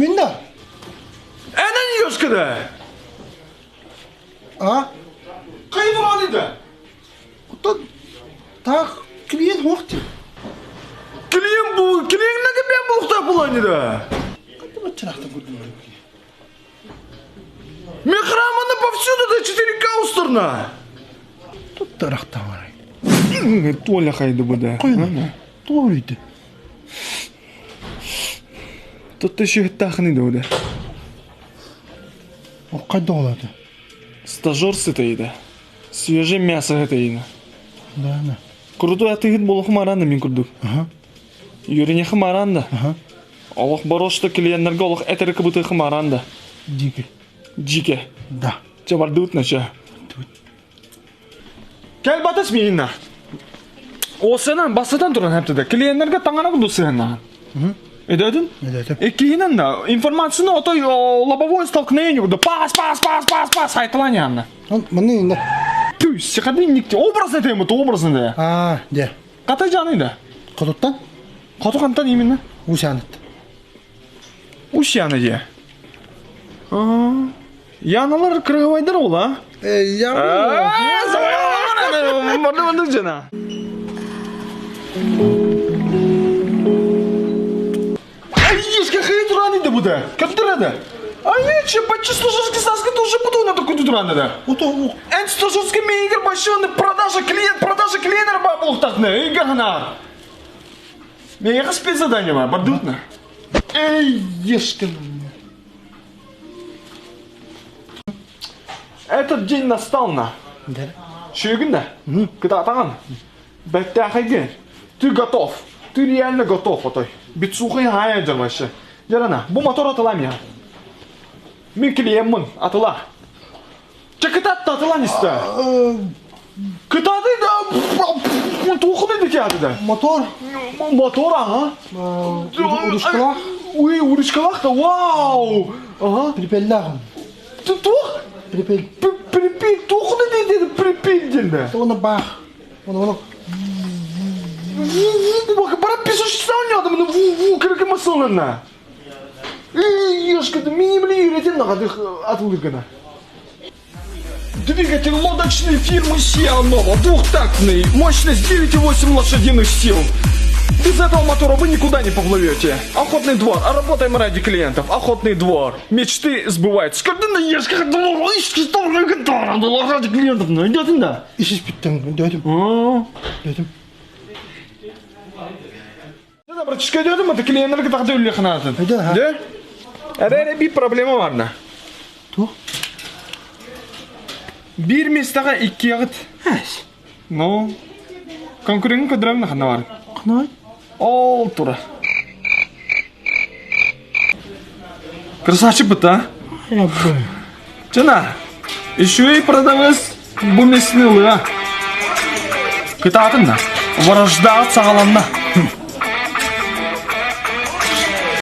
Kimin de? Enen yiyoruz kıda. Ha? Kayıp olan idi. Kutu tak klient vakti. Kliyen bu, kliyen ne gibi ben bu uçta bulan idi. Kutu bu çıraktı gördüm. Микроманы повсюду до 4К устрана. Тут тарахта var. Толя қайды бұда. Doğruydu. Тут еще тахны дода. O kayda oladı. Стажер сытайды. Свежее мясо гытайды. Да, да. Крутой атыгыт болох маранда мен күрдік. Ага. Юрине хмаранда. Ага. Олық барошты клиентлерге олық әтірі кібіті хмаранда. Диги. Жике. Да. Чабарды утнача. Кәл батыс мейінна. Осынан басыдан тұран әптіді. Клиенттерге таңана күнді сығына. Эдәдің? Эдәдім. Кейінен да информацияны отой лобовое столкновение күрді. Пас, айтылан янна. Мені енді. Түй, сиқады никте. Образны тәйім бұты, образны да. Де. Қатай жаны да. Құдыттан? Қаты қантан именно? Ушаныт. Уш яны де. Яналар кырғывайдар ол, а? Барды жана. Ешке қайы тұран еді бұда? Кәп тұрады? Че, почти стажерский саски тоже буду на такой тұран еді? Ән стажерский мейгір башыны продажа клиент бабылық тақны, үйге ғана. Мейгі спецзадание бар, барды ұтна. Ешке. Этот день настал на. Да. Шүйгінді? Кыта атаған? Бәтті ақайген. Ты готов. Ты реально готов, отой. Битсухай хая жармашы. Жарана, бұл мотор атылам я. Мен клиентмін, атыла. Че кытатты атылан істі? Кытады да, туқы дейді кеяды да. Мотор. Мотор, ага. Урышкалақ. Ой, урышкалақ да, вау. Ага. Припеллағын. Туқ? Припел. Припель, туқы дейді, припель дейді. Оны бақ. Оны. Бара писушта ойнады мұны кіргі масылына. Ешкеді, мен емле үйретен нағады атылды гана. Двигатель лодочной фирмы Сианова, двухтактный, мощность 9,8 лошадиных сил. Без этого мотора вы никуда не поплывете. Охотный двор, работаем ради клиентов. Охотный двор. Мечты сбываются. Когда на ешках ради клиентов, ну идет да. İşiz bitten. Dödüm. Dödüm. Да, братишка, идем, это клиентler так делали хнатен. Да. Да? Әрі bir проблема var на. Тух. Bir местаға iki yağıt. Әс. Ну, конкурентің көдірәмін қана бар. Қынай? Ол тура. Красавчик бұт, а? Я бой. Жана, еще и продавыз бұл местіні ұлыға. Күті атын да, варажда сағаламна.